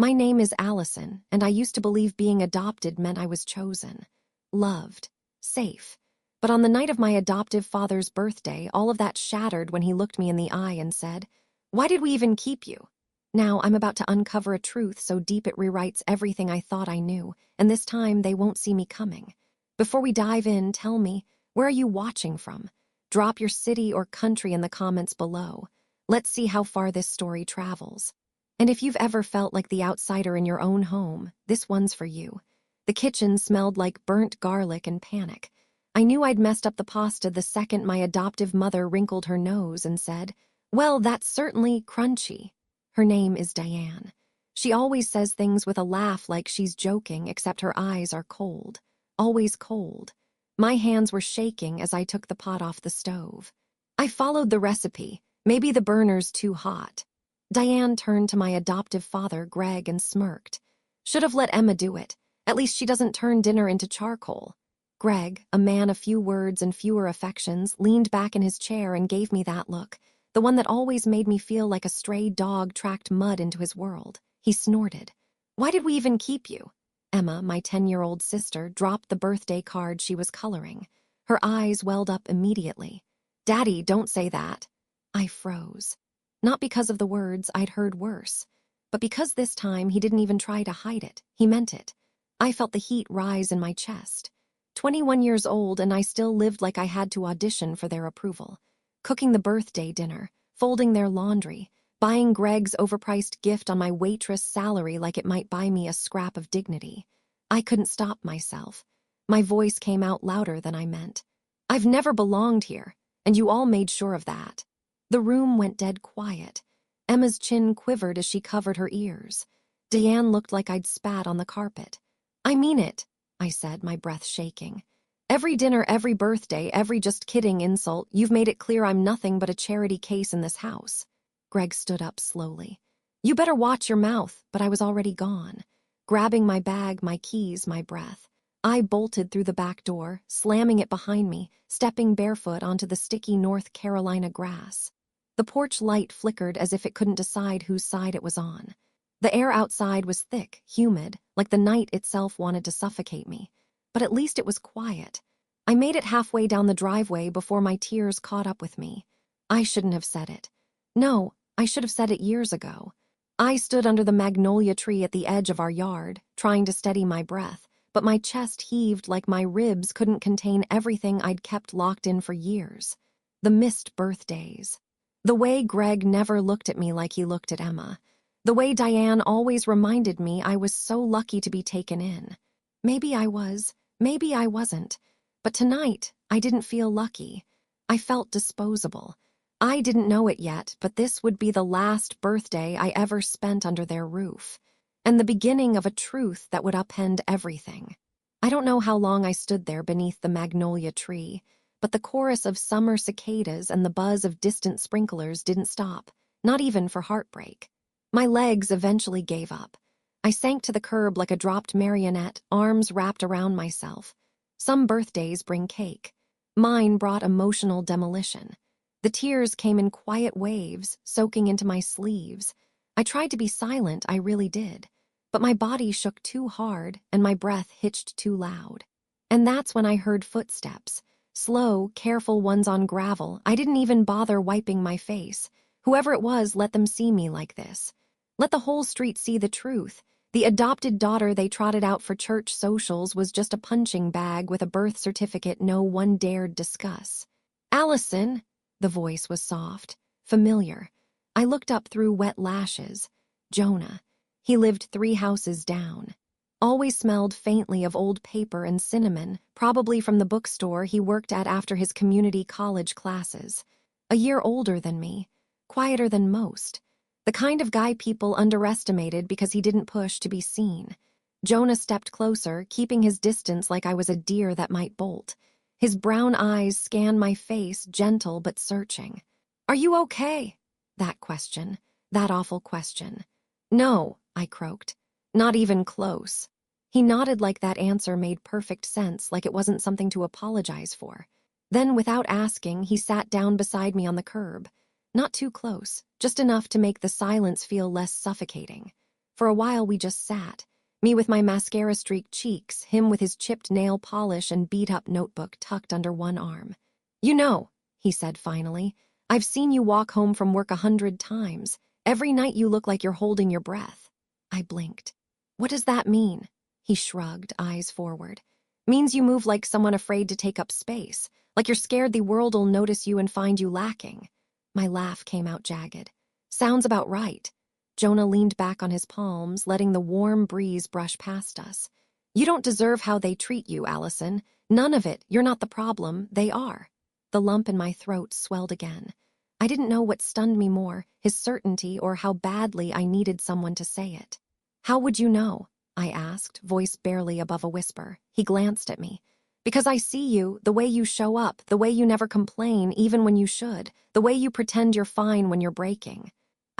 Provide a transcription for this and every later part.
My name is Allison, and I used to believe being adopted meant I was chosen, loved, safe. But on the night of my adoptive father's birthday, all of that shattered when he looked me in the eye and said, "Why did we even keep you?" Now I'm about to uncover a truth so deep it rewrites everything I thought I knew, and this time they won't see me coming. Before we dive in, tell me, where are you watching from? Drop your city or country in the comments below. Let's see how far this story travels. And if you've ever felt like the outsider in your own home, this one's for you. The kitchen smelled like burnt garlic and panic. I knew I'd messed up the pasta the second my adoptive mother wrinkled her nose and said, "Well, that's certainly crunchy." Her name is Diane. She always says things with a laugh like she's joking, except her eyes are cold. Always cold. My hands were shaking as I took the pot off the stove. I followed the recipe. Maybe the burner's too hot. Diane turned to my adoptive father, Greg, and smirked. "Should have let Emma do it. At least she doesn't turn dinner into charcoal." Greg, a man of few words and fewer affections, leaned back in his chair and gave me that look, the one that always made me feel like a stray dog tracked mud into his world. He snorted. "Why did we even keep you?" Emma, my 10-year-old sister, dropped the birthday card she was coloring. Her eyes welled up immediately. "Daddy, don't say that." I froze. Not because of the words I'd heard worse, but because this time he didn't even try to hide it. He meant it. I felt the heat rise in my chest. 21 years old, and I still lived like I had to audition for their approval. Cooking the birthday dinner, folding their laundry, buying Greg's overpriced gift on my waitress salary like it might buy me a scrap of dignity. I couldn't stop myself. My voice came out louder than I meant. "I've never belonged here, and you all made sure of that." The room went dead quiet. Emma's chin quivered as she covered her ears. Diane looked like I'd spat on the carpet. "I mean it," I said, my breath shaking. "Every dinner, every birthday, every just kidding insult, you've made it clear I'm nothing but a charity case in this house." Greg stood up slowly. "You better watch your mouth," but I was already gone. Grabbing my bag, my keys, my breath. I bolted through the back door, slamming it behind me, stepping barefoot onto the sticky North Carolina grass. The porch light flickered as if it couldn't decide whose side it was on. The air outside was thick, humid, like the night itself wanted to suffocate me. But at least it was quiet. I made it halfway down the driveway before my tears caught up with me. I shouldn't have said it. No, I should have said it years ago. I stood under the magnolia tree at the edge of our yard, trying to steady my breath, but my chest heaved like my ribs couldn't contain everything I'd kept locked in for years. The missed birthdays. The way Greg never looked at me like he looked at Emma. The way Diane always reminded me I was so lucky to be taken in. Maybe I was, maybe I wasn't. But tonight, I didn't feel lucky. I felt disposable. I didn't know it yet, but this would be the last birthday I ever spent under their roof, and the beginning of a truth that would upend everything. I don't know how long I stood there beneath the magnolia tree, but the chorus of summer cicadas and the buzz of distant sprinklers didn't stop, not even for heartbreak. My legs eventually gave up. I sank to the curb like a dropped marionette, arms wrapped around myself. Some birthdays bring cake. Mine brought emotional demolition. The tears came in quiet waves, soaking into my sleeves. I tried to be silent, I really did. But my body shook too hard, and my breath hitched too loud. And that's when I heard footsteps. Slow, careful ones on gravel. I didn't even bother wiping my face. Whoever it was, let them see me like this. Let the whole street see the truth. The adopted daughter they trotted out for church socials was just a punching bag with a birth certificate no one dared discuss. "Allison!" The voice was soft, familiar. I looked up through wet lashes. Jonah. He lived 3 houses down. Always smelled faintly of old paper and cinnamon, probably from the bookstore he worked at after his community college classes. A year older than me, quieter than most. The kind of guy people underestimated because he didn't push to be seen. Jonah stepped closer, keeping his distance like I was a deer that might bolt. His brown eyes scanned my face, gentle but searching. "Are you okay?" That question. That awful question. "No," I croaked. "Not even close." He nodded like that answer made perfect sense, like it wasn't something to apologize for. Then, without asking, he sat down beside me on the curb. Not too close, just enough to make the silence feel less suffocating. For a while we just sat, me with my mascara-streaked cheeks, him with his chipped nail polish and beat-up notebook tucked under one arm. "You know," he said finally, "I've seen you walk home from work 100 times. Every night you look like you're holding your breath." I blinked. "What does that mean?" He shrugged, eyes forward. "Means you move like someone afraid to take up space, like you're scared the world'll notice you and find you lacking." My laugh came out jagged. "Sounds about right." Jonah leaned back on his palms, letting the warm breeze brush past us. "You don't deserve how they treat you, Allison. None of it. You're not the problem. They are." The lump in my throat swelled again. I didn't know what stunned me more, his certainty or how badly I needed someone to say it. "How would you know?" I asked, voice barely above a whisper. He glanced at me. "Because I see you, the way you show up, the way you never complain, even when you should, the way you pretend you're fine when you're breaking."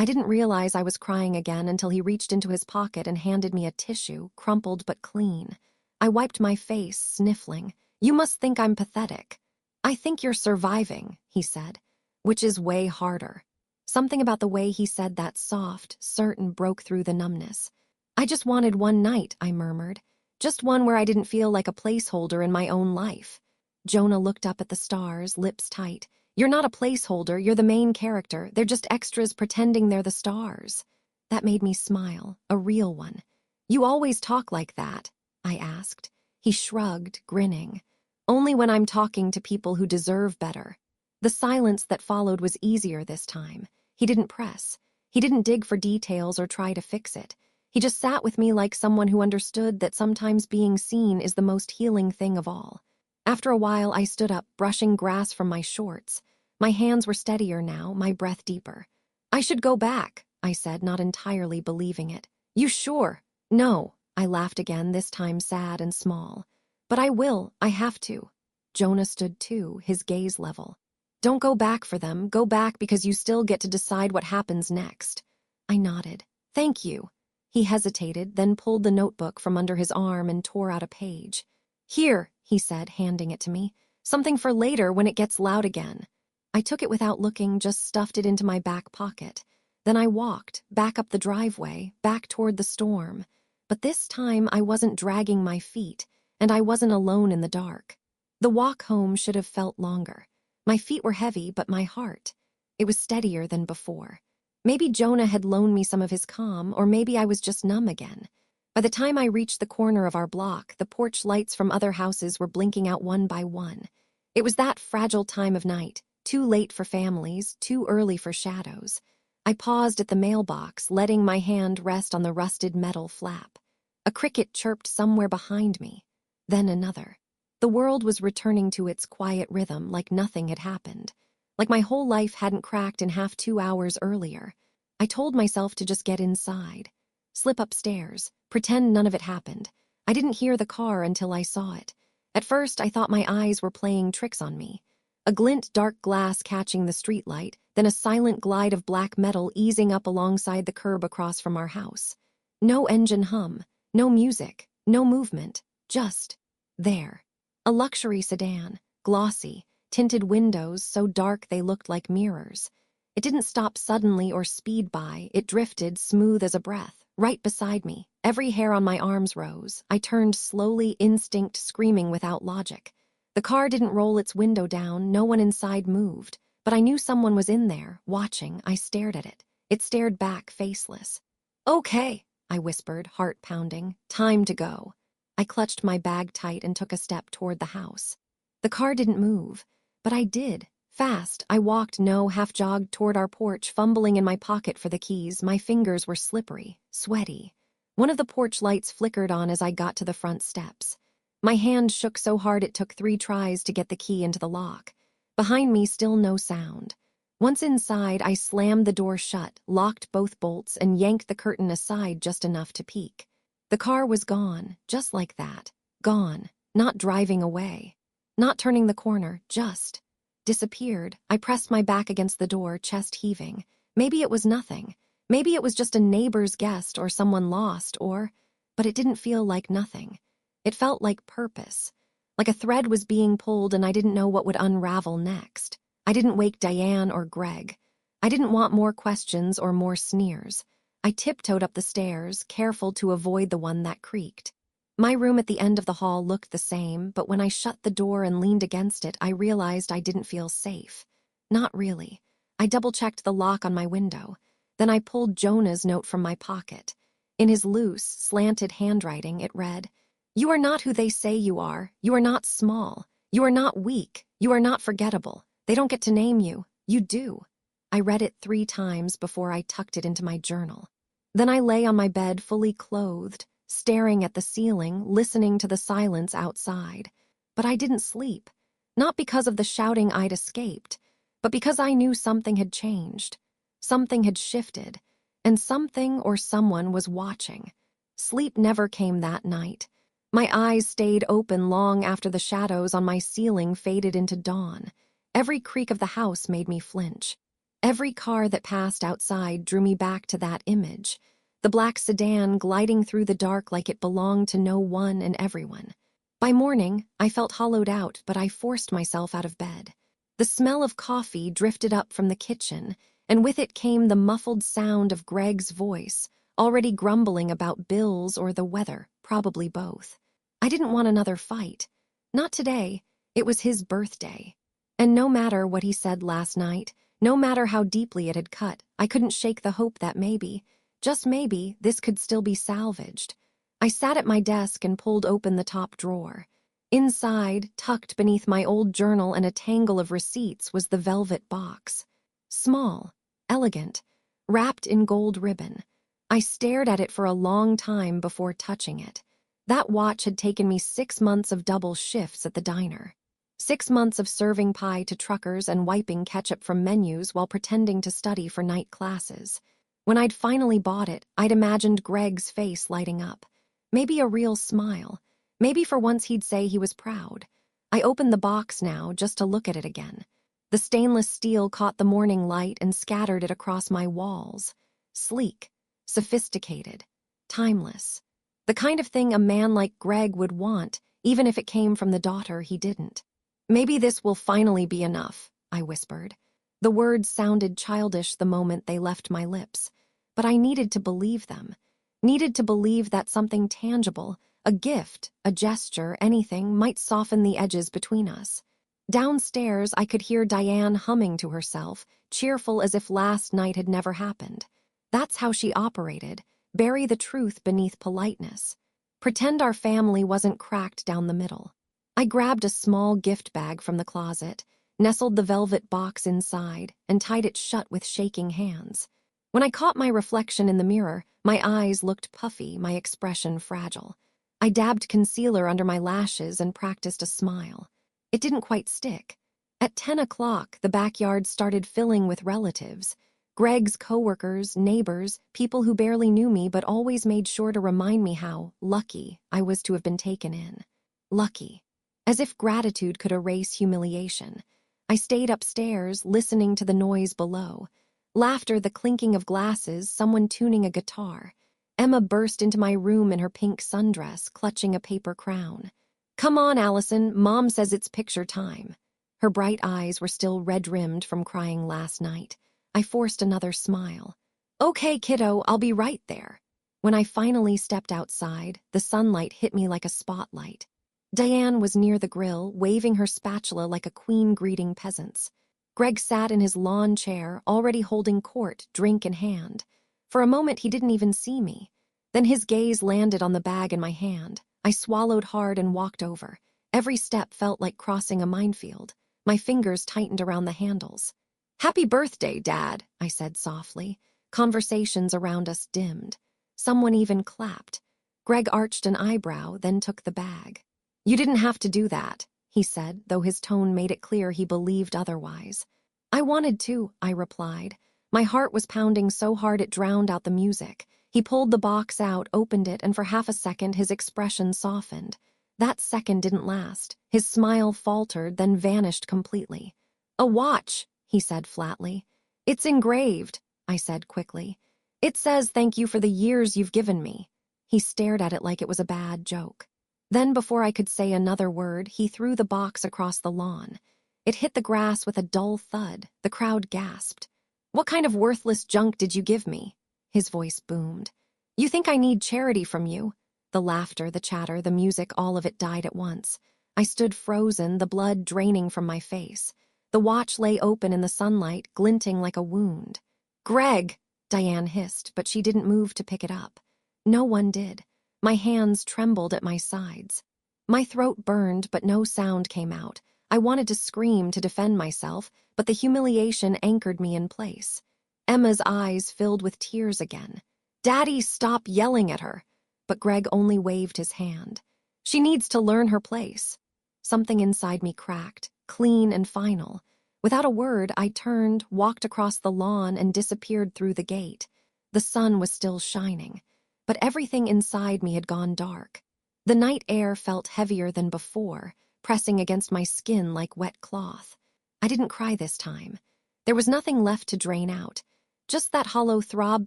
I didn't realize I was crying again until he reached into his pocket and handed me a tissue, crumpled but clean. I wiped my face, sniffling. "You must think I'm pathetic." "I think you're surviving," he said, "which is way harder." Something about the way he said that soft, certain broke through the numbness. "I just wanted one night," I murmured. "Just one where I didn't feel like a placeholder in my own life." Jonah looked up at the stars, lips tight. "You're not a placeholder, you're the main character. They're just extras pretending they're the stars." That made me smile, a real one. "You always talk like that?" I asked. He shrugged, grinning. "Only when I'm talking to people who deserve better." The silence that followed was easier this time. He didn't press. He didn't dig for details or try to fix it. He just sat with me like someone who understood that sometimes being seen is the most healing thing of all. After a while, I stood up, brushing grass from my shorts. My hands were steadier now, my breath deeper. "I should go back," I said, not entirely believing it. "You sure?" "No," I laughed again, this time sad and small. "But I will, I have to." Jonah stood too, his gaze level. "Don't go back for them, go back because you still get to decide what happens next." I nodded. "Thank you." He hesitated, then pulled the notebook from under his arm and tore out a page. "Here," he said, handing it to me. "Something for later when it gets loud again." I took it without looking, just stuffed it into my back pocket. Then I walked, back up the driveway, back toward the storm. But this time I wasn't dragging my feet, and I wasn't alone in the dark. The walk home should have felt longer. My feet were heavy, but my heart, it was steadier than before. Maybe Jonah had loaned me some of his calm, or maybe I was just numb again. By the time I reached the corner of our block, the porch lights from other houses were blinking out one by one. It was that fragile time of night, too late for families, too early for shadows. I paused at the mailbox, letting my hand rest on the rusted metal flap. A cricket chirped somewhere behind me. Then another. The world was returning to its quiet rhythm like nothing had happened. Like my whole life hadn't cracked in half 2 hours earlier. I told myself to just get inside. Slip upstairs, pretend none of it happened. I didn't hear the car until I saw it. At first, I thought my eyes were playing tricks on me. A glint dark glass catching the streetlight, then a silent glide of black metal easing up alongside the curb across from our house. No engine hum, no music, no movement, just there. A luxury sedan, glossy, tinted windows so dark they looked like mirrors. It didn't stop suddenly or speed by, it drifted, smooth as a breath, right beside me. Every hair on my arms rose. I turned slowly, instinct screaming without logic. The car didn't roll its window down, no one inside moved. But I knew someone was in there, watching. I stared at it. It stared back, faceless. "Okay," I whispered, heart pounding. "Time to go." I clutched my bag tight and took a step toward the house. The car didn't move, but I did. Fast, I walked, half-jogged toward our porch, fumbling in my pocket for the keys. My fingers were slippery, sweaty. One of the porch lights flickered on as I got to the front steps. My hand shook so hard it took 3 tries to get the key into the lock. Behind me, still no sound. Once inside, I slammed the door shut, locked both bolts, and yanked the curtain aside just enough to peek. The car was gone, just like that. Gone, not driving away. Not turning the corner, just disappeared. I pressed my back against the door, chest heaving. Maybe it was nothing. Maybe it was just a neighbor's guest or someone lost, but it didn't feel like nothing. It felt like purpose. Like a thread was being pulled and I didn't know what would unravel next. I didn't wake Diane or Greg. I didn't want more questions or more sneers. I tiptoed up the stairs, careful to avoid the one that creaked. My room at the end of the hall looked the same, but when I shut the door and leaned against it, I realized I didn't feel safe. Not really. I double-checked the lock on my window. Then I pulled Jonah's note from my pocket. In his loose, slanted handwriting, it read, "You are not who they say you are. You are not small. You are not weak. You are not forgettable. They don't get to name you. You do." I read it 3 times before I tucked it into my journal. Then I lay on my bed fully clothed, staring at the ceiling, listening to the silence outside. But I didn't sleep. Not because of the shouting I'd escaped, but because I knew something had changed. Something had shifted, and something or someone was watching. Sleep never came that night. My eyes stayed open long after the shadows on my ceiling faded into dawn. Every creak of the house made me flinch. Every car that passed outside drew me back to that image, the black sedan gliding through the dark like it belonged to no one and everyone. By morning, I felt hollowed out, but I forced myself out of bed. The smell of coffee drifted up from the kitchen, and with it came the muffled sound of Greg's voice, already grumbling about bills or the weather, probably both. I didn't want another fight. Not today. It was his birthday. And no matter what he said last night, no matter how deeply it had cut, I couldn't shake the hope that maybe, just maybe, this could still be salvaged. I sat at my desk and pulled open the top drawer. Inside, tucked beneath my old journal and a tangle of receipts, was the velvet box. Small, elegant, wrapped in gold ribbon. I stared at it for a long time before touching it. That watch had taken me 6 months of double shifts at the diner. 6 months of serving pie to truckers and wiping ketchup from menus while pretending to study for night classes. When I'd finally bought it, I'd imagined Greg's face lighting up. Maybe a real smile. Maybe for once he'd say he was proud. I opened the box now just to look at it again. The stainless steel caught the morning light and scattered it across my walls. Sleek, sophisticated, timeless. The kind of thing a man like Greg would want, even if it came from the daughter he didn't. "Maybe this will finally be enough," I whispered. The words sounded childish the moment they left my lips, but I needed to believe them. Needed to believe that something tangible, a gift, a gesture, anything, might soften the edges between us. Downstairs, I could hear Diane humming to herself, cheerful as if last night had never happened. That's how she operated, bury the truth beneath politeness. Pretend our family wasn't cracked down the middle. I grabbed a small gift bag from the closet, nestled the velvet box inside, and tied it shut with shaking hands. When I caught my reflection in the mirror, my eyes looked puffy, my expression fragile. I dabbed concealer under my lashes and practiced a smile. It didn't quite stick. At 10 o'clock, the backyard started filling with relatives. Greg's coworkers, neighbors, people who barely knew me but always made sure to remind me how lucky I was to have been taken in. Lucky. As if gratitude could erase humiliation. I stayed upstairs, listening to the noise below. Laughter, the clinking of glasses, someone tuning a guitar. Emma burst into my room in her pink sundress, clutching a paper crown. "Come on, Allison, Mom says it's picture time." Her bright eyes were still red-rimmed from crying last night. I forced another smile. "Okay, kiddo, I'll be right there." When I finally stepped outside, the sunlight hit me like a spotlight. Diane was near the grill, waving her spatula like a queen greeting peasants. Greg sat in his lawn chair, already holding court, drink in hand. For a moment, he didn't even see me. Then his gaze landed on the bag in my hand. I swallowed hard and walked over. Every step felt like crossing a minefield. My fingers tightened around the handles. "Happy birthday, Dad," I said softly. Conversations around us dimmed. Someone even clapped. Greg arched an eyebrow, then took the bag. "You didn't have to do that," he said, though his tone made it clear he believed otherwise. "I wanted to," I replied. My heart was pounding so hard it drowned out the music. He pulled the box out, opened it, and for half a second his expression softened. That second didn't last. His smile faltered, then vanished completely. "A watch," he said flatly. "It's engraved," I said quickly. "It says thank you for the years you've given me." He stared at it like it was a bad joke. Then, before I could say another word, he threw the box across the lawn. It hit the grass with a dull thud. The crowd gasped. "What kind of worthless junk did you give me?" his voice boomed. You think I need charity from you? The laughter, the chatter, the music, all of it died at once. I stood frozen, the blood draining from my face. The watch lay open in the sunlight, glinting like a wound. Greg! Diane hissed, but she didn't move to pick it up. No one did. My hands trembled at my sides. My throat burned, but no sound came out. I wanted to scream to defend myself, but the humiliation anchored me in place. Emma's eyes filled with tears again. Daddy, stop yelling at her. But Greg only waved his hand. She needs to learn her place. Something inside me cracked, clean and final. Without a word, I turned, walked across the lawn, and disappeared through the gate. The sun was still shining, but everything inside me had gone dark. The night air felt heavier than before, pressing against my skin like wet cloth. I didn't cry this time. There was nothing left to drain out. Just that hollow throb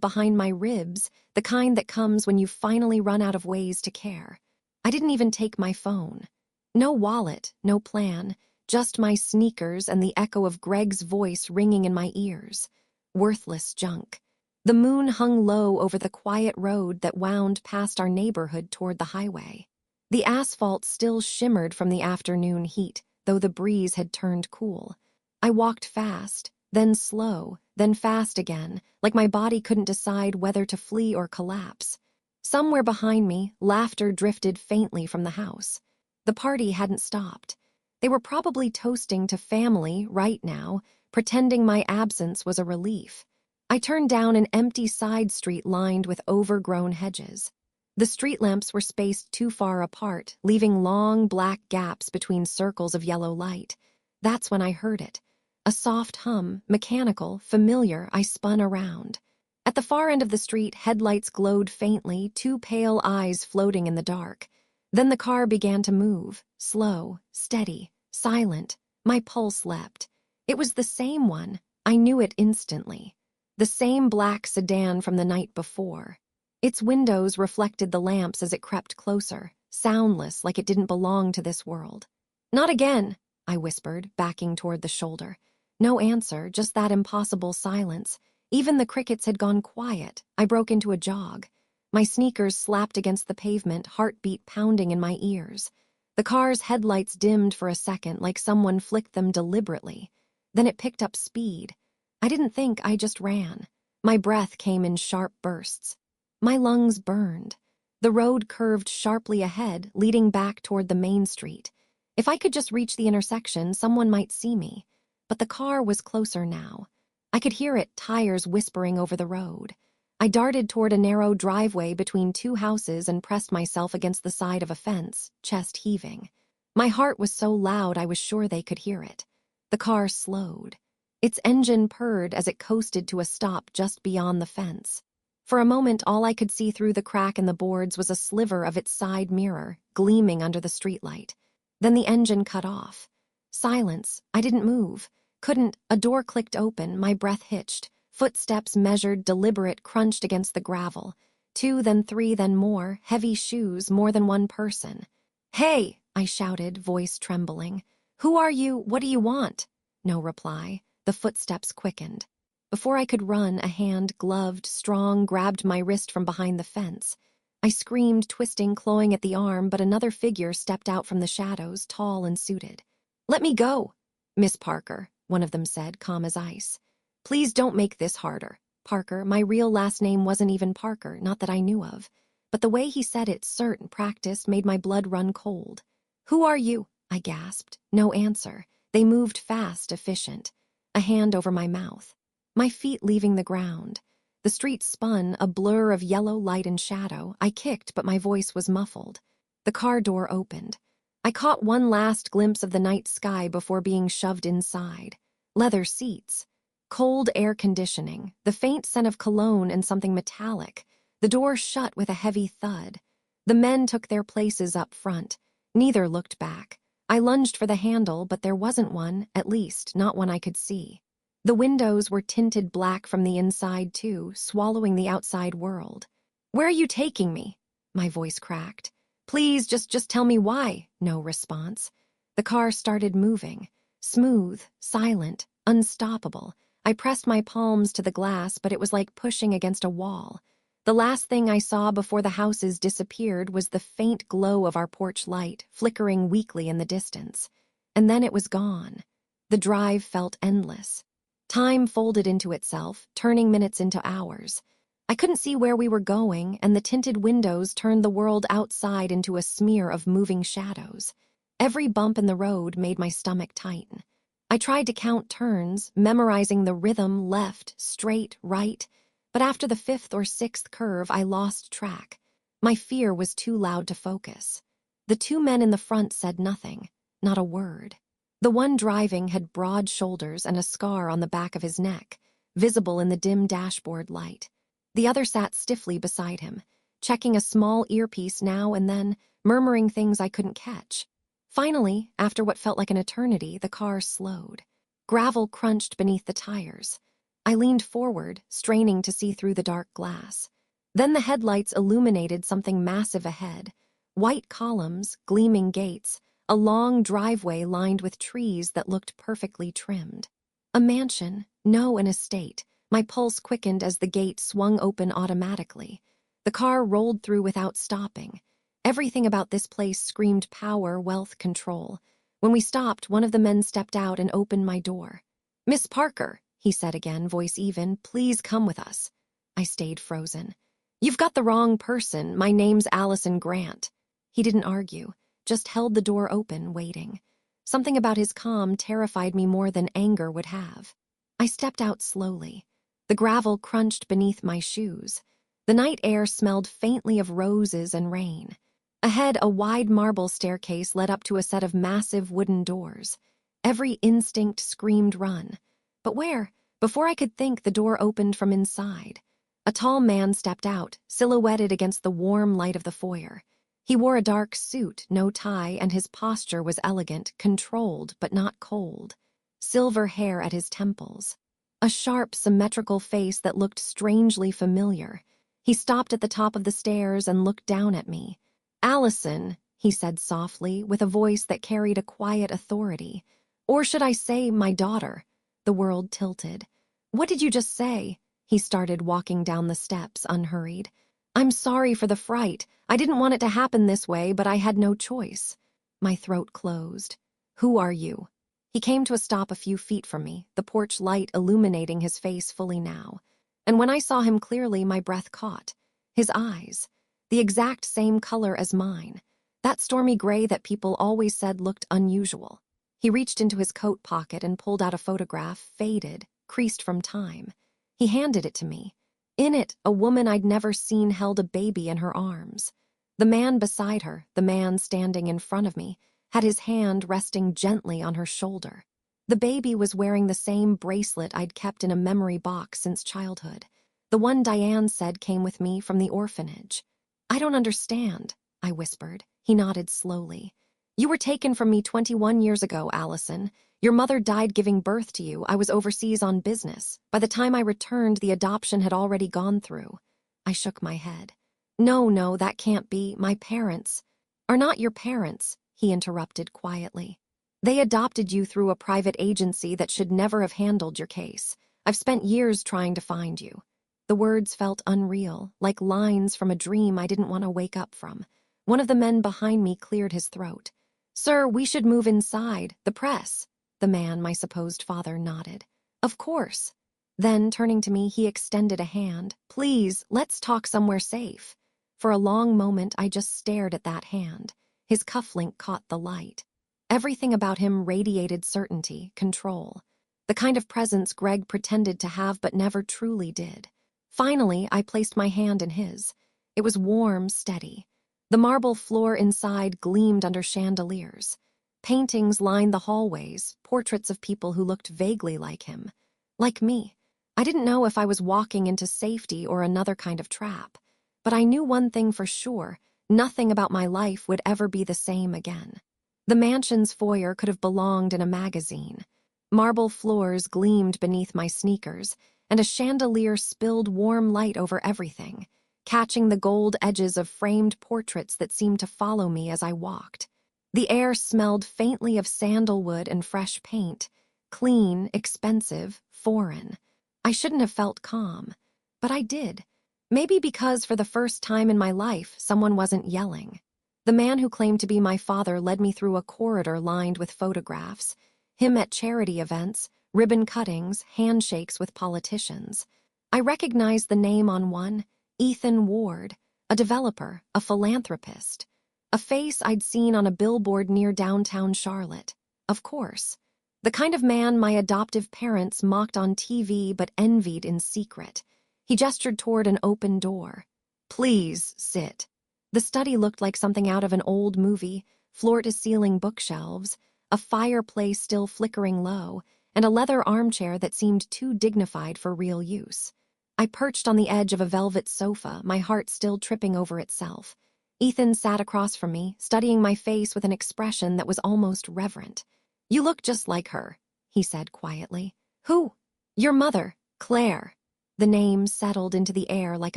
behind my ribs, the kind that comes when you finally run out of ways to care. I didn't even take my phone. No wallet, no plan, just my sneakers and the echo of Greg's voice ringing in my ears. Worthless junk. The moon hung low over the quiet road that wound past our neighborhood toward the highway. The asphalt still shimmered from the afternoon heat, though the breeze had turned cool. I walked fast, then slow, then fast again, like my body couldn't decide whether to flee or collapse. Somewhere behind me, laughter drifted faintly from the house. The party hadn't stopped. They were probably toasting to family right now, pretending my absence was a relief. I turned down an empty side street lined with overgrown hedges. The street lamps were spaced too far apart, leaving long black gaps between circles of yellow light. That's when I heard it. A soft hum, mechanical, familiar. I spun around. At the far end of the street, headlights glowed faintly, two pale eyes floating in the dark. Then the car began to move, slow, steady, silent. My pulse leapt. It was the same one. I knew it instantly. The same black sedan from the night before. Its windows reflected the lamps as it crept closer, soundless, like it didn't belong to this world. Not again, I whispered, backing toward the shoulder. No answer, just that impossible silence. Even the crickets had gone quiet. I broke into a jog. My sneakers slapped against the pavement, heartbeat pounding in my ears. The car's headlights dimmed for a second, like someone flicked them deliberately. Then it picked up speed. I didn't think, I just ran. My breath came in sharp bursts. My lungs burned. The road curved sharply ahead, leading back toward the main street. If I could just reach the intersection, someone might see me. But the car was closer now. I could hear it, tires whispering over the road. I darted toward a narrow driveway between two houses and pressed myself against the side of a fence, chest heaving. My heart was so loud I was sure they could hear it. The car slowed. Its engine purred as it coasted to a stop just beyond the fence. For a moment, all I could see through the crack in the boards was a sliver of its side mirror, gleaming under the streetlight. Then the engine cut off. Silence. I didn't move. Couldn't. A door clicked open, my breath hitched. Footsteps measured, deliberate, crunched against the gravel. 2, then 3, then more. Heavy shoes, more than one person. Hey, I shouted, voice trembling. Who are you? What do you want? No reply. The footsteps quickened. Before I could run, a hand, gloved, strong, grabbed my wrist from behind the fence. I screamed, twisting, clawing at the arm, but another figure stepped out from the shadows, tall and suited. Let me go, Miss Parker, one of them said, calm as ice. Please don't make this harder. Parker, my real last name wasn't even Parker, not that I knew of. But the way he said it, certain, practiced, made my blood run cold. Who are you? I gasped. No answer. They moved fast, efficient. A hand over my mouth. My feet leaving the ground. The street spun, a blur of yellow light and shadow. I kicked, but my voice was muffled. The car door opened. I caught one last glimpse of the night sky before being shoved inside. Leather seats. Cold air conditioning, the faint scent of cologne and something metallic. The door shut with a heavy thud. The men took their places up front. Neither looked back. I lunged for the handle, but there wasn't one, at least, not one I could see. The windows were tinted black from the inside, too, swallowing the outside world. Where are you taking me? My voice cracked. Please, just tell me why. No response. The car started moving. Smooth, silent, unstoppable. I pressed my palms to the glass, but it was like pushing against a wall. The last thing I saw before the houses disappeared was the faint glow of our porch light, flickering weakly in the distance. And then it was gone. The drive felt endless. Time folded into itself, turning minutes into hours. I couldn't see where we were going, and the tinted windows turned the world outside into a smear of moving shadows. Every bump in the road made my stomach tighten. I tried to count turns, memorizing the rhythm: left, straight, right, but after the fifth or sixth curve, I lost track. My fear was too loud to focus. The two men in the front said nothing, not a word. The one driving had broad shoulders and a scar on the back of his neck, visible in the dim dashboard light. The other sat stiffly beside him, checking a small earpiece now and then, murmuring things I couldn't catch. Finally, after what felt like an eternity, the car slowed. Gravel crunched beneath the tires. I leaned forward, straining to see through the dark glass. Then the headlights illuminated something massive ahead. White columns, gleaming gates, a long driveway lined with trees that looked perfectly trimmed. A mansion, no, an estate. My pulse quickened as the gate swung open automatically. The car rolled through without stopping. Everything about this place screamed power, wealth, control. When we stopped, one of the men stepped out and opened my door. "Miss Parker," he said again, voice even, "please come with us." I stayed frozen. "You've got the wrong person. My name's Allison Grant." He didn't argue, just held the door open, waiting. Something about his calm terrified me more than anger would have. I stepped out slowly. The gravel crunched beneath my shoes. The night air smelled faintly of roses and rain. Ahead, a wide marble staircase led up to a set of massive wooden doors. Every instinct screamed run. But where? Before I could think, the door opened from inside. A tall man stepped out, silhouetted against the warm light of the foyer. He wore a dark suit, no tie, and his posture was elegant, controlled, but not cold. Silver hair at his temples. A sharp, symmetrical face that looked strangely familiar. He stopped at the top of the stairs and looked down at me. "Allison," he said softly, with a voice that carried a quiet authority. "Or should I say, my daughter?" The world tilted. "What did you just say?" He started walking down the steps, unhurried. "I'm sorry for the fright. I didn't want it to happen this way, but I had no choice." My throat closed. "Who are you?" He came to a stop a few feet from me, the porch light illuminating his face fully now. And when I saw him clearly, my breath caught. His eyes, the exact same color as mine. That stormy gray that people always said looked unusual. He reached into his coat pocket and pulled out a photograph, faded, creased from time. He handed it to me. In it, a woman I'd never seen held a baby in her arms. The man beside her, the man standing in front of me, had his hand resting gently on her shoulder. The baby was wearing the same bracelet I'd kept in a memory box since childhood. The one Diane said came with me from the orphanage. "I don't understand," I whispered. He nodded slowly. "You were taken from me 21 years ago, Allison. Your mother died giving birth to you. I was overseas on business. By the time I returned, the adoption had already gone through." I shook my head. No, that can't be. My parents." "Are not your parents," he interrupted quietly. "They adopted you through a private agency that should never have handled your case. I've spent years trying to find you." The words felt unreal, like lines from a dream I didn't want to wake up from. One of the men behind me cleared his throat. "Sir, we should move inside. The press." The man, my supposed father, nodded. "Of course." Then, turning to me, he extended a hand. "Please, let's talk somewhere safe." For a long moment, I just stared at that hand. His cufflink caught the light. Everything about him radiated certainty, control. The kind of presence Greg pretended to have but never truly did. Finally, I placed my hand in his. It was warm, steady. The marble floor inside gleamed under chandeliers. Paintings lined the hallways, portraits of people who looked vaguely like him. Like me. I didn't know if I was walking into safety or another kind of trap. But I knew one thing for sure. Nothing about my life would ever be the same again. The mansion's foyer could have belonged in a magazine. Marble floors gleamed beneath my sneakers, and a chandelier spilled warm light over everything, catching the gold edges of framed portraits that seemed to follow me as I walked. The air smelled faintly of sandalwood and fresh paint, Clean, expensive, foreign. I shouldn't have felt calm, but I did. Maybe because for the first time in my life, someone wasn't yelling. The man who claimed to be my father led me through a corridor lined with photographs. Him at charity events, ribbon cuttings, handshakes with politicians. I recognized the name on one, Ethan Ward, a developer, a philanthropist. A face I'd seen on a billboard near downtown Charlotte. Of course. The kind of man my adoptive parents mocked on TV but envied in secret. He gestured toward an open door. "Please sit." The study looked like something out of an old movie, floor-to-ceiling bookshelves, a fireplace still flickering low, and a leather armchair that seemed too dignified for real use. I perched on the edge of a velvet sofa, my heart still tripping over itself. Ethan sat across from me, studying my face with an expression that was almost reverent. "You look just like her," he said quietly. "Who?" "Your mother, Claire." The name settled into the air like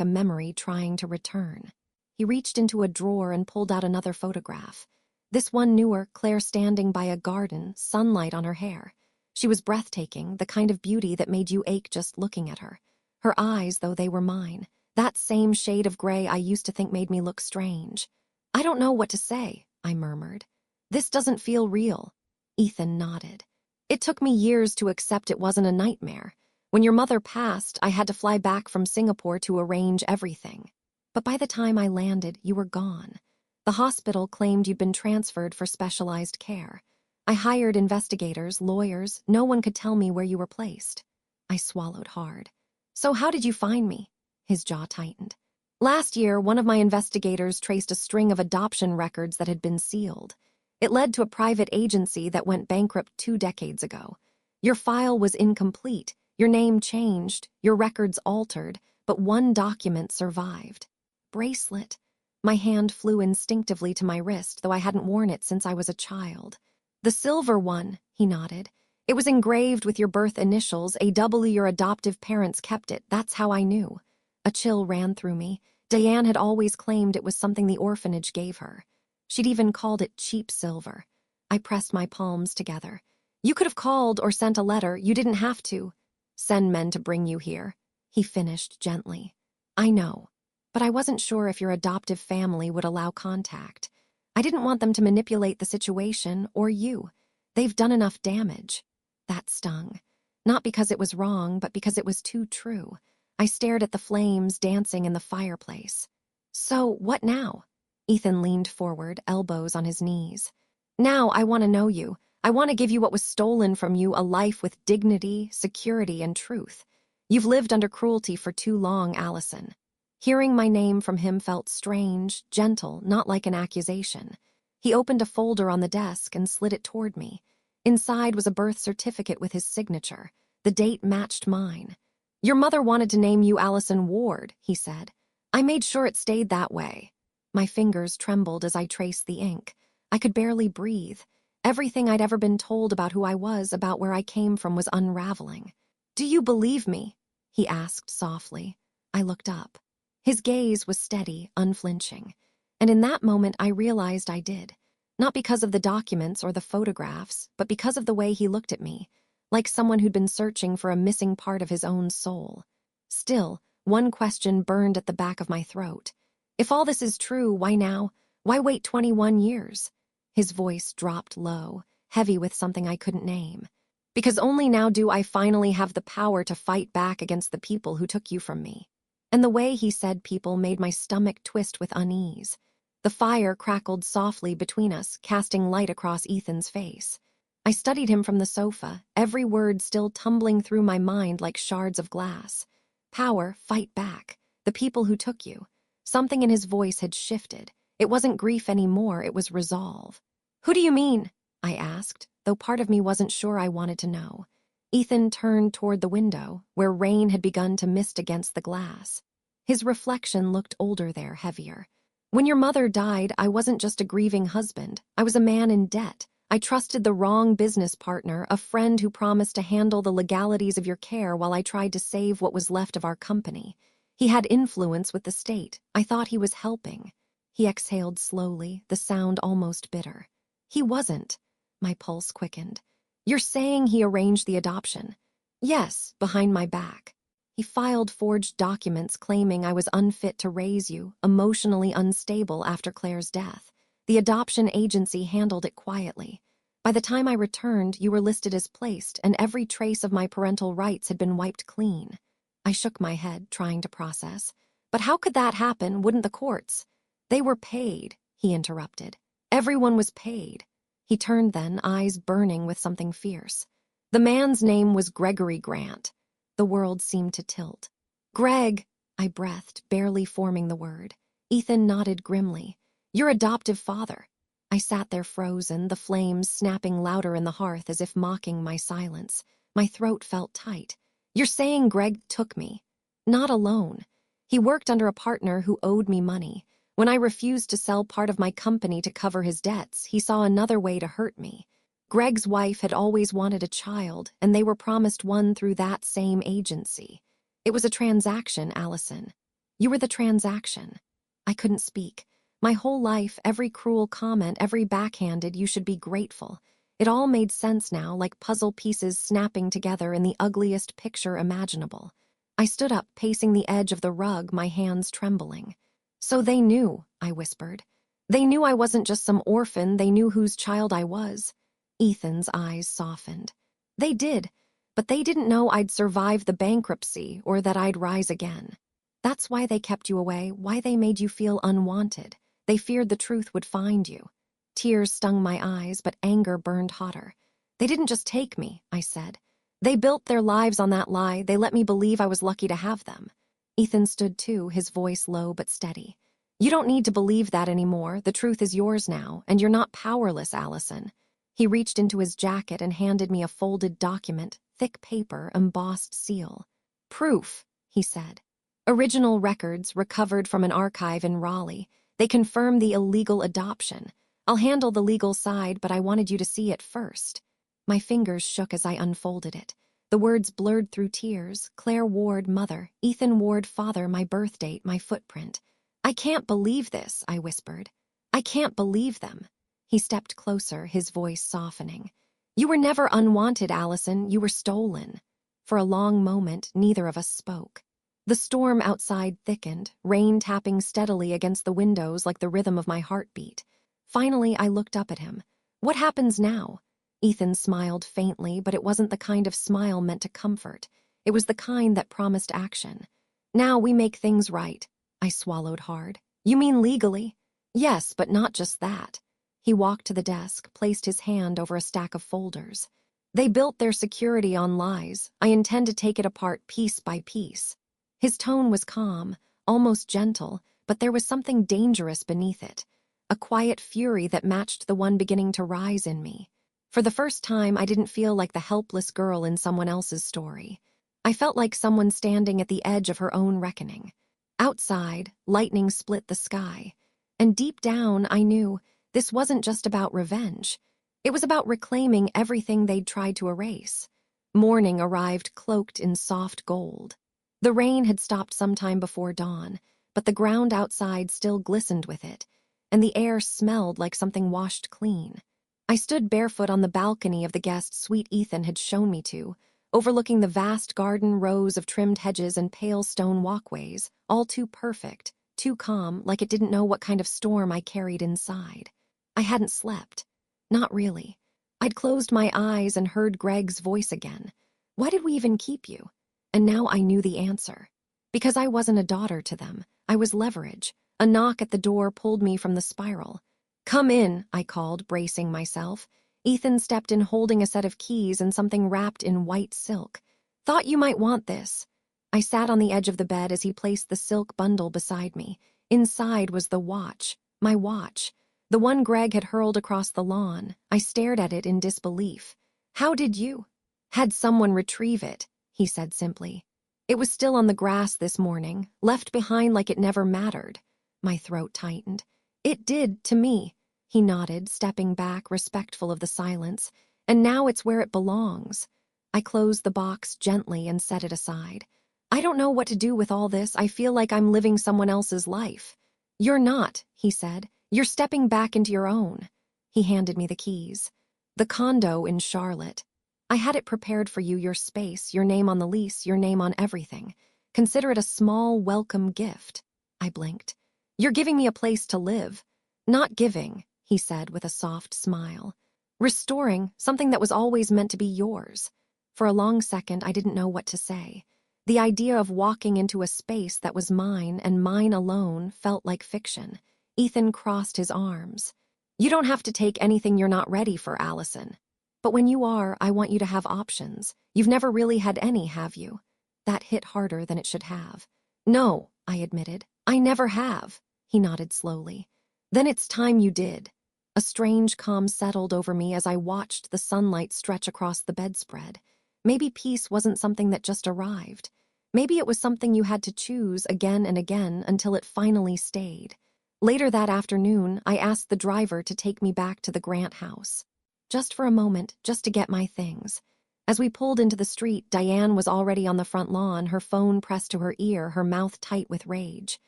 a memory trying to return. He reached into a drawer and pulled out another photograph. This one newer, Claire standing by a garden, sunlight on her hair. She was breathtaking, the kind of beauty that made you ache just looking at her. Her eyes, though they were mine, that same shade of gray I used to think made me look strange. "I don't know what to say," I murmured. "This doesn't feel real." Ethan nodded. "It took me years to accept it wasn't a nightmare. When your mother passed, I had to fly back from Singapore to arrange everything. But by the time I landed, you were gone. The hospital claimed you'd been transferred for specialized care. I hired investigators, lawyers. No one could tell me where you were placed." I swallowed hard. "So how did you find me?" His jaw tightened. "Last year, one of my investigators traced a string of adoption records that had been sealed. It led to a private agency that went bankrupt 2 decades ago. Your file was incomplete, your name changed, your records altered, but one document survived." Bracelet. My hand flew instinctively to my wrist, though I hadn't worn it since I was a child. "The silver one," he nodded. "It was engraved with your birth initials, AW. Your adoptive parents kept it, that's how I knew." A chill ran through me. Diane had always claimed it was something the orphanage gave her. She'd even called it cheap silver. I pressed my palms together. "You could have called or sent a letter, you didn't have to." "Send men to bring you here," he finished gently. "I know. But I wasn't sure if your adoptive family would allow contact. I didn't want them to manipulate the situation, or you. They've done enough damage." That stung. Not because it was wrong, but because it was too true. I stared at the flames dancing in the fireplace. "So, what now?" Ethan leaned forward, elbows on his knees. "Now I want to know you. I want to give you what was stolen from you, a life with dignity, security, and truth. You've lived under cruelty for too long, Allison." Hearing my name from him felt strange, gentle, not like an accusation. He opened a folder on the desk and slid it toward me. Inside was a birth certificate with his signature. The date matched mine. "Your mother wanted to name you Allison Ward," he said. "I made sure it stayed that way." My fingers trembled as I traced the ink. I could barely breathe. Everything I'd ever been told about who I was, about where I came from, was unraveling. "Do you believe me?" he asked softly. I looked up. His gaze was steady, unflinching. And in that moment, I realized I did. Not because of the documents or the photographs, but because of the way he looked at me, like someone who'd been searching for a missing part of his own soul. Still, one question burned at the back of my throat. If all this is true, why now? Why wait 21 years? His voice dropped low, heavy with something I couldn't name. "Because only now do I finally have the power to fight back against the people who took you from me." And the way he said people made my stomach twist with unease. The fire crackled softly between us, casting light across Ethan's face. I studied him from the sofa, every word still tumbling through my mind like shards of glass. Power, fight back. The people who took you. Something in his voice had shifted. It wasn't grief anymore, it was resolve. "Who do you mean?" I asked, though part of me wasn't sure I wanted to know. Ethan turned toward the window, where rain had begun to mist against the glass. His reflection looked older there, heavier. "When your mother died, I wasn't just a grieving husband. I was a man in debt. I trusted the wrong business partner, a friend who promised to handle the legalities of your care while I tried to save what was left of our company. He had influence with the state. I thought he was helping." He exhaled slowly, the sound almost bitter. "He wasn't." My pulse quickened. You're saying he arranged the adoption? Yes, behind my back. He filed forged documents claiming I was unfit to raise you, emotionally unstable after Claire's death. The adoption agency handled it quietly. By the time I returned, you were listed as placed, and every trace of my parental rights had been wiped clean. I shook my head, trying to process. But how could that happen? Wouldn't the courts? They were paid, he interrupted. Everyone was paid. He turned then, eyes burning with something fierce. The man's name was Gregory Grant. The world seemed to tilt. Greg, I breathed, barely forming the word. Ethan nodded grimly. Your adoptive father. I sat there frozen, the flames snapping louder in the hearth as if mocking my silence. My throat felt tight. You're saying Greg took me? Not alone. He worked under a partner who owed me money. When I refused to sell part of my company to cover his debts, he saw another way to hurt me. Greg's wife had always wanted a child, and they were promised one through that same agency. It was a transaction, Allison. You were the transaction. I couldn't speak. My whole life, every cruel comment, every backhanded, you should be grateful. It all made sense now, like puzzle pieces snapping together in the ugliest picture imaginable. I stood up, pacing the edge of the rug, my hands trembling. So they knew, I whispered. They knew I wasn't just some orphan, they knew whose child I was. Ethan's eyes softened. They did, but they didn't know I'd survive the bankruptcy or that I'd rise again. That's why they kept you away, why they made you feel unwanted. They feared the truth would find you. Tears stung my eyes, but anger burned hotter. They didn't just take me, I said. They built their lives on that lie. They let me believe I was lucky to have them. Ethan stood too, his voice low but steady. You don't need to believe that anymore. The truth is yours now, and you're not powerless, Allison. He reached into his jacket and handed me a folded document, thick paper, embossed seal. Proof, he said. Original records recovered from an archive in Raleigh. They confirm the illegal adoption. I'll handle the legal side, but I wanted you to see it first. My fingers shook as I unfolded it. The words blurred through tears. Claire Ward, mother. Ethan Ward, father. My birth date, my footprint. I can't believe this, I whispered. I can't believe them. He stepped closer, his voice softening. You were never unwanted, Allison. You were stolen. For a long moment, neither of us spoke. The storm outside thickened, rain tapping steadily against the windows like the rhythm of my heartbeat. Finally, I looked up at him. What happens now? Ethan smiled faintly, but it wasn't the kind of smile meant to comfort. It was the kind that promised action. Now we make things right. I swallowed hard. You mean legally? Yes, but not just that. He walked to the desk, placed his hand over a stack of folders. They built their security on lies. I intend to take it apart piece by piece. His tone was calm, almost gentle, but there was something dangerous beneath it. A quiet fury that matched the one beginning to rise in me. For the first time, I didn't feel like the helpless girl in someone else's story. I felt like someone standing at the edge of her own reckoning. Outside, lightning split the sky. And deep down, I knew this wasn't just about revenge. It was about reclaiming everything they'd tried to erase. Morning arrived cloaked in soft gold. The rain had stopped sometime before dawn, but the ground outside still glistened with it, and the air smelled like something washed clean. I stood barefoot on the balcony of the guest suite Ethan had shown me to, overlooking the vast garden, rows of trimmed hedges and pale stone walkways, all too perfect, too calm, like it didn't know what kind of storm I carried inside. I hadn't slept. Not really. I'd closed my eyes and heard Greg's voice again. Why did we even keep you? And now I knew the answer. Because I wasn't a daughter to them. I was leverage. A knock at the door pulled me from the spiral. Come in, I called, bracing myself. Ethan stepped in holding a set of keys and something wrapped in white silk. Thought you might want this. I sat on the edge of the bed as he placed the silk bundle beside me. Inside was the watch, my watch. The one Greg had hurled across the lawn. I stared at it in disbelief. How did you? Had someone retrieve it, he said simply. It was still on the grass this morning, left behind like it never mattered. My throat tightened. It did, to me. He nodded, stepping back, respectful of the silence. And now it's where it belongs. I closed the box gently and set it aside. I don't know what to do with all this. I feel like I'm living someone else's life. You're not, he said. You're stepping back into your own. He handed me the keys. The condo in Charlotte. I had it prepared for you, your space, your name on the lease, your name on everything. Consider it a small, welcome gift. I blinked. You're giving me a place to live. Not giving, he said with a soft smile. Restoring something that was always meant to be yours. For a long second, I didn't know what to say. The idea of walking into a space that was mine and mine alone felt like fiction. Ethan crossed his arms. You don't have to take anything you're not ready for, Allison. But when you are, I want you to have options. You've never really had any, have you? That hit harder than it should have. No, I admitted. I never have. He nodded slowly. Then it's time you did. A strange calm settled over me as I watched the sunlight stretch across the bedspread. Maybe peace wasn't something that just arrived. Maybe it was something you had to choose again and again until it finally stayed. Later that afternoon, I asked the driver to take me back to the Grant house. Just for a moment, just to get my things. As we pulled into the street, Diane was already on the front lawn, her phone pressed to her ear, her mouth tight with rage.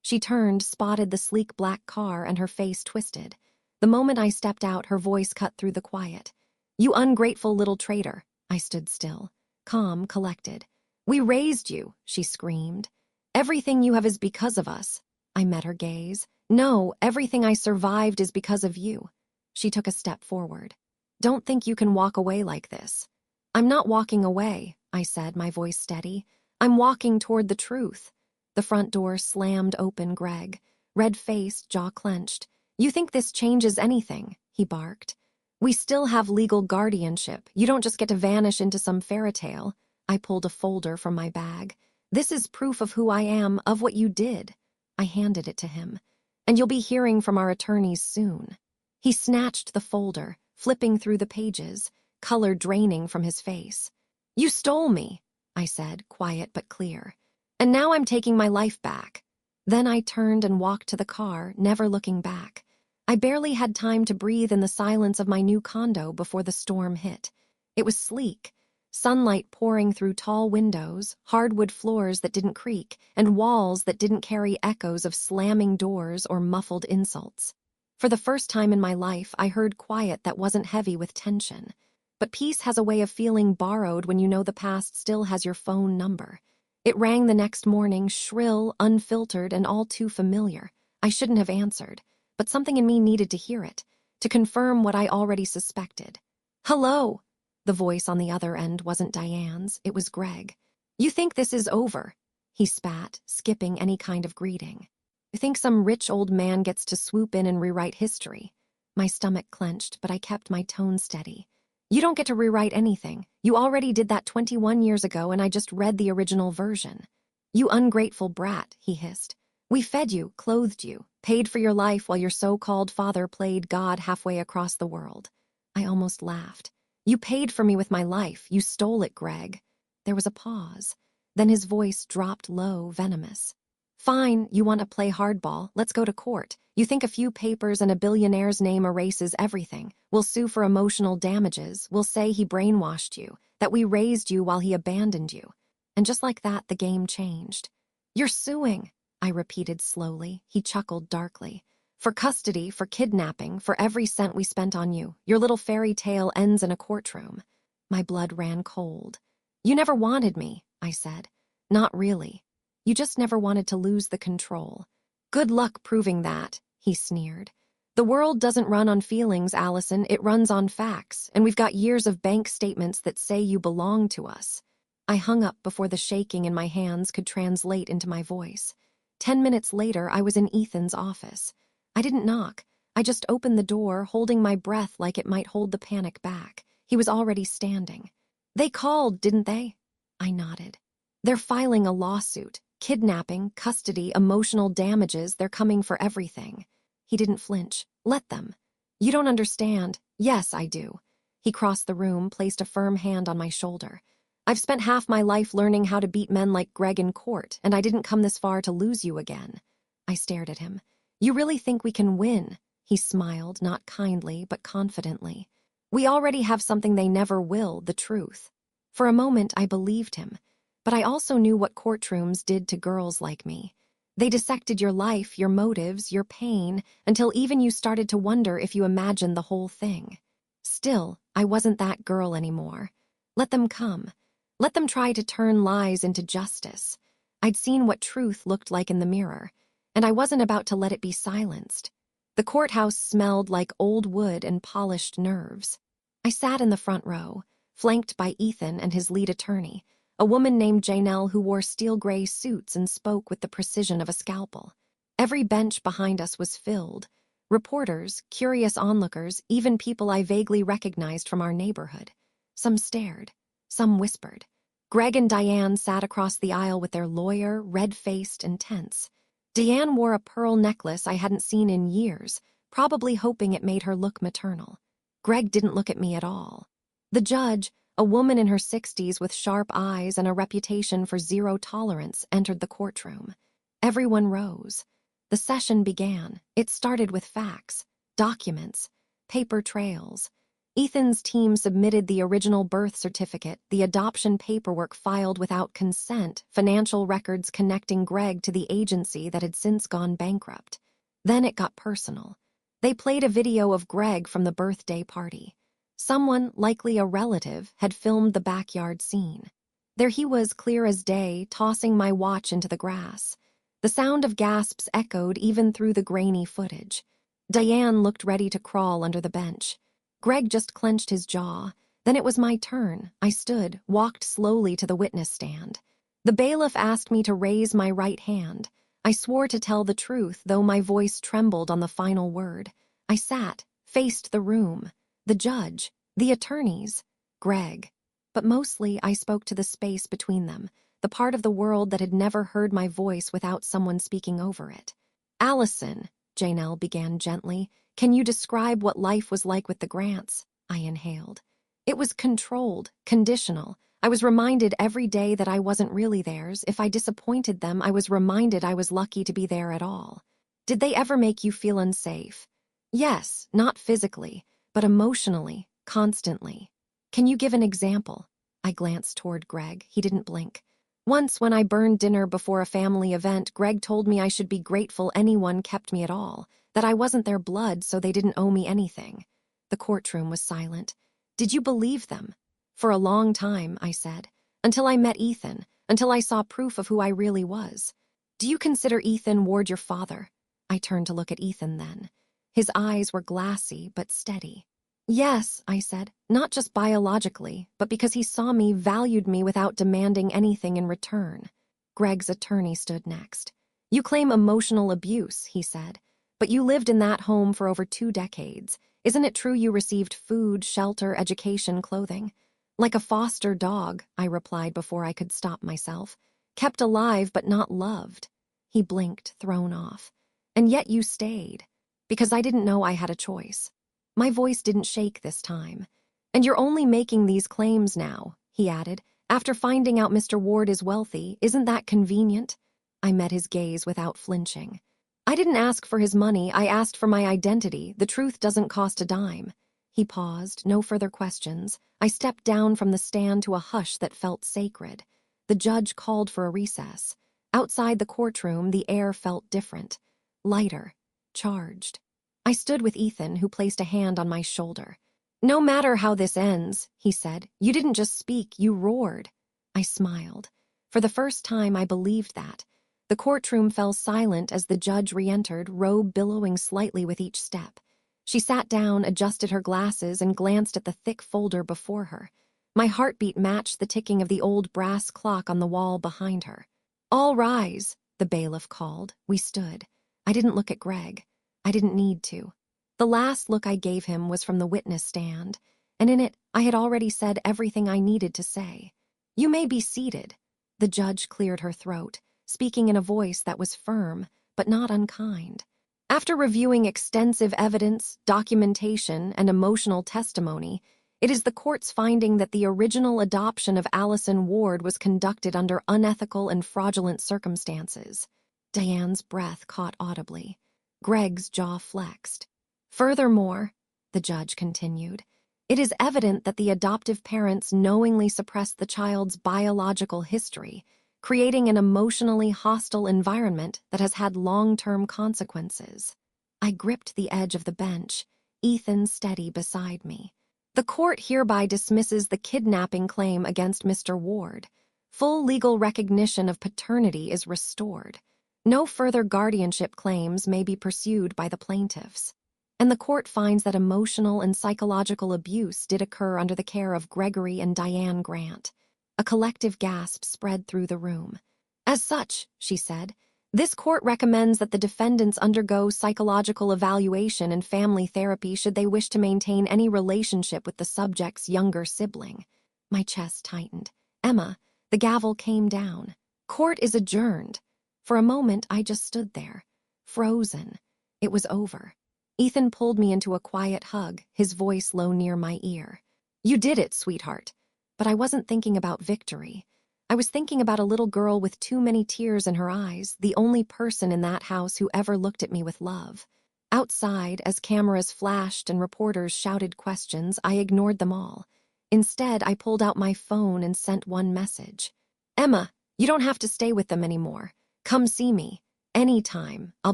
She turned, spotted the sleek black car, and her face twisted. The moment I stepped out, her voice cut through the quiet. You ungrateful little traitor. I stood still, calm, collected. We raised you, she screamed. Everything you have is because of us. I met her gaze. No, everything I survived is because of you. She took a step forward. Don't think you can walk away like this. I'm not walking away, I said, my voice steady. I'm walking toward the truth. The front door slammed open. Greg, red-faced, jaw clenched. You think this changes anything, he barked. We still have legal guardianship. You don't just get to vanish into some fairy tale. I pulled a folder from my bag. This is proof of who I am, of what you did. I handed it to him. And you'll be hearing from our attorneys soon. He snatched the folder, flipping through the pages, color draining from his face. You stole me, I said, quiet but clear. And now I'm taking my life back. Then I turned and walked to the car, never looking back. I barely had time to breathe in the silence of my new condo before the storm hit. It was sleek, sunlight pouring through tall windows, hardwood floors that didn't creak, and walls that didn't carry echoes of slamming doors or muffled insults. For the first time in my life, I heard quiet that wasn't heavy with tension. But peace has a way of feeling borrowed when you know the past still has your phone number. It rang the next morning, shrill, unfiltered, and all too familiar. I shouldn't have answered, but something in me needed to hear it, to confirm what I already suspected. Hello! The voice on the other end wasn't Diane's, it was Greg. You think this is over? He spat, skipping any kind of greeting. You think some rich old man gets to swoop in and rewrite history? My stomach clenched, but I kept my tone steady. You don't get to rewrite anything. You already did that 21 years ago, and I just read the original version. You ungrateful brat, he hissed. We fed you, clothed you, paid for your life while your so-called father played God halfway across the world. I almost laughed. You paid for me with my life. You stole it, Greg. There was a pause. Then his voice dropped low, venomous. Fine, you want to play hardball. Let's go to court. You think a few papers and a billionaire's name erases everything. We'll sue for emotional damages. We'll say he brainwashed you, that we raised you while he abandoned you. And just like that, the game changed. You're suing, I repeated slowly. He chuckled darkly. For custody, for kidnapping, for every cent we spent on you. Your little fairy tale ends in a courtroom. My blood ran cold. You never wanted me, I said. Not really. You just never wanted to lose the control. Good luck proving that, he sneered. The world doesn't run on feelings, Allison. It runs on facts, and we've got years of bank statements that say you belong to us. I hung up before the shaking in my hands could translate into my voice. 10 minutes later, I was in Ethan's office. I didn't knock. I just opened the door, holding my breath like it might hold the panic back. He was already standing. They called, didn't they? I nodded. They're filing a lawsuit. Kidnapping, custody, emotional damages, they're coming for everything. He didn't flinch. Let them. You don't understand. Yes, I do. He crossed the room, placed a firm hand on my shoulder. I've spent half my life learning how to beat men like Greg in court, and I didn't come this far to lose you again. I stared at him. You really think we can win? He smiled, not kindly, but confidently. We already have something they never will, the truth. For a moment, I believed him. But I also knew what courtrooms did to girls like me. They dissected your life, your motives, your pain, until even you started to wonder if you imagined the whole thing. Still, I wasn't that girl anymore. Let them come. Let them try to turn lies into justice. I'd seen what truth looked like in the mirror, and I wasn't about to let it be silenced. The courthouse smelled like old wood and polished nerves. I sat in the front row, flanked by Ethan and his lead attorney, a woman named Janelle who wore steel-gray suits and spoke with the precision of a scalpel. Every bench behind us was filled. Reporters, curious onlookers, even people I vaguely recognized from our neighborhood. Some stared. Some whispered. Greg and Diane sat across the aisle with their lawyer, red-faced and tense. Diane wore a pearl necklace I hadn't seen in years, probably hoping it made her look maternal. Greg didn't look at me at all. The judge, a woman in her 60s with sharp eyes and a reputation for zero tolerance, entered the courtroom. Everyone rose. The session began. It started with facts, documents, paper trails. Ethan's team submitted the original birth certificate, the adoption paperwork filed without consent, financial records connecting Greg to the agency that had since gone bankrupt. Then it got personal. They played a video of Greg from the birthday party. Someone, likely a relative, had filmed the backyard scene. There he was, clear as day, tossing my watch into the grass. The sound of gasps echoed even through the grainy footage. Diane looked ready to crawl under the bench. Greg just clenched his jaw. Then it was my turn. I stood, walked slowly to the witness stand. The bailiff asked me to raise my right hand. I swore to tell the truth, though my voice trembled on the final word. I sat, faced the room, the judge, the attorneys, Greg. But mostly I spoke to the space between them, the part of the world that had never heard my voice without someone speaking over it. "Allison," Janelle began gently, "can you describe what life was like with the Grants?" I inhaled. It was controlled, conditional. I was reminded every day that I wasn't really theirs. If I disappointed them, I was reminded I was lucky to be there at all. "Did they ever make you feel unsafe?" "Yes, not physically, but emotionally, constantly." "Can you give an example?" I glanced toward Greg. He didn't blink. "Once when I burned dinner before a family event, Greg told me I should be grateful anyone kept me at all, that I wasn't their blood so they didn't owe me anything." The courtroom was silent. "Did you believe them?" "For a long time," I said, "until I met Ethan, until I saw proof of who I really was." "Do you consider Ethan Ward your father?" I turned to look at Ethan then. His eyes were glassy but steady. "Yes," I said, "not just biologically, but because he saw me, valued me without demanding anything in return." Greg's attorney stood next. "You claim emotional abuse," he said, "but you lived in that home for over 2 decades. Isn't it true you received food, shelter, education, clothing?" "Like a foster dog," I replied before I could stop myself. "Kept alive but not loved." He blinked, thrown off. "And yet you stayed." "Because I didn't know I had a choice." My voice didn't shake this time. "And you're only making these claims now," he added, "after finding out Mr. Ward is wealthy. Isn't that convenient?" I met his gaze without flinching. "I didn't ask for his money. I asked for my identity. The truth doesn't cost a dime." He paused, no further questions. I stepped down from the stand to a hush that felt sacred. The judge called for a recess. Outside the courtroom, the air felt different. Lighter. Charged. I stood with Ethan, who placed a hand on my shoulder. "No matter how this ends," he said, "you didn't just speak, you roared." I smiled. For the first time, I believed that. The courtroom fell silent as the judge re-entered, robe billowing slightly with each step. She sat down, adjusted her glasses, and glanced at the thick folder before her. My heartbeat matched the ticking of the old brass clock on the wall behind her. "All rise," the bailiff called. We stood. I didn't look at Greg. I didn't need to. The last look I gave him was from the witness stand, and in it I had already said everything I needed to say. "You may be seated." The judge cleared her throat, speaking in a voice that was firm, but not unkind. "After reviewing extensive evidence, documentation, and emotional testimony, it is the court's finding that the original adoption of Allison Ward was conducted under unethical and fraudulent circumstances." Diane's breath caught audibly. Greg's jaw flexed. "Furthermore," the judge continued, "it is evident that the adoptive parents knowingly suppressed the child's biological history, creating an emotionally hostile environment that has had long-term consequences." I gripped the edge of the bench, Ethan steady beside me. The court hereby dismisses the kidnapping claim against Mr. Ward. Full legal recognition of paternity is restored. No further guardianship claims may be pursued by the plaintiffs. And the court finds that emotional and psychological abuse did occur under the care of Gregory and Diane Grant. A collective gasp spread through the room. As such, she said, this court recommends that the defendants undergo psychological evaluation and family therapy should they wish to maintain any relationship with the subject's younger sibling. My chest tightened. Emma, the gavel came down. Court is adjourned. For a moment, I just stood there, frozen. It was over. Ethan pulled me into a quiet hug, his voice low near my ear. You did it, sweetheart. But I wasn't thinking about victory. I was thinking about a little girl with too many tears in her eyes, the only person in that house who ever looked at me with love. Outside, as cameras flashed and reporters shouted questions, I ignored them all. Instead, I pulled out my phone and sent one message. Emma, you don't have to stay with them anymore. Come see me. Anytime. I'll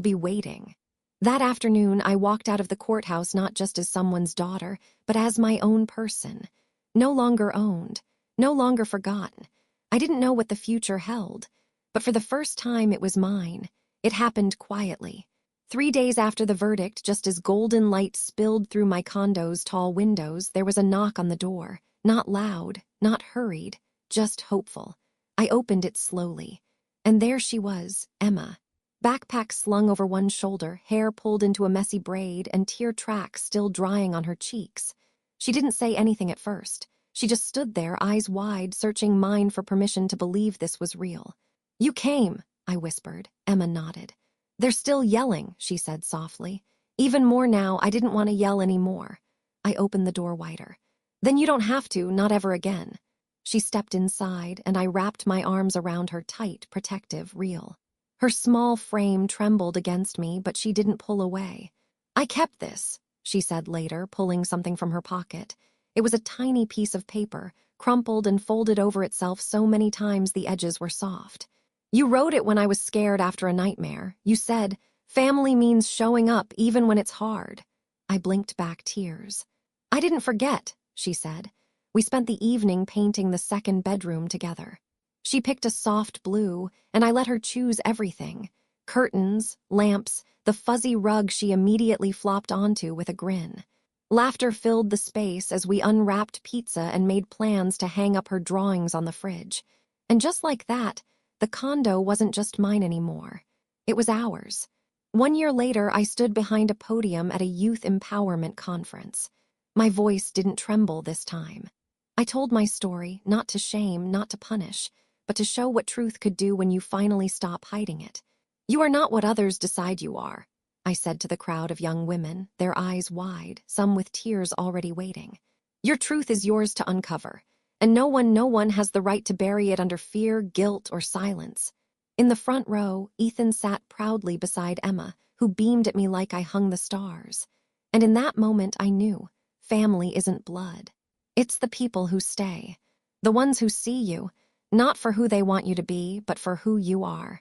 be waiting. That afternoon, I walked out of the courthouse not just as someone's daughter, but as my own person. No longer owned. No longer forgotten. I didn't know what the future held, but for the first time it was mine. It happened quietly. 3 days after the verdict, just as golden light spilled through my condo's tall windows, there was a knock on the door. Not loud, not hurried, just hopeful. I opened it slowly. And there she was, Emma. Backpack slung over one shoulder, hair pulled into a messy braid, and tear tracks still drying on her cheeks. She didn't say anything at first. She just stood there, eyes wide, searching mine for permission to believe this was real. You came, I whispered. Emma nodded. They're still yelling, she said softly. Even more now, I didn't want to yell anymore. I opened the door wider. Then you don't have to, not ever again. She stepped inside, and I wrapped my arms around her tight, protective, real. Her small frame trembled against me, but she didn't pull away. I kept this, she said later, pulling something from her pocket. It was a tiny piece of paper, crumpled and folded over itself so many times the edges were soft. You wrote it when I was scared after a nightmare. You said, family means showing up even when it's hard. I blinked back tears. I didn't forget, she said. We spent the evening painting the second bedroom together. She picked a soft blue, and I let her choose everything. Curtains, lamps, the fuzzy rug she immediately flopped onto with a grin. Laughter filled the space as we unwrapped pizza and made plans to hang up her drawings on the fridge. And just like that, the condo wasn't just mine anymore. It was ours. 1 year later, I stood behind a podium at a youth empowerment conference. My voice didn't tremble this time. I told my story, not to shame, not to punish, but to show what truth could do when you finally stop hiding it. You are not what others decide you are, I said to the crowd of young women, their eyes wide, some with tears already waiting. Your truth is yours to uncover, and no one has the right to bury it under fear, guilt, or silence. In the front row, Ethan sat proudly beside Emma, who beamed at me like I hung the stars. And in that moment I knew, family isn't blood. It's the people who stay, the ones who see you, not for who they want you to be, but for who you are.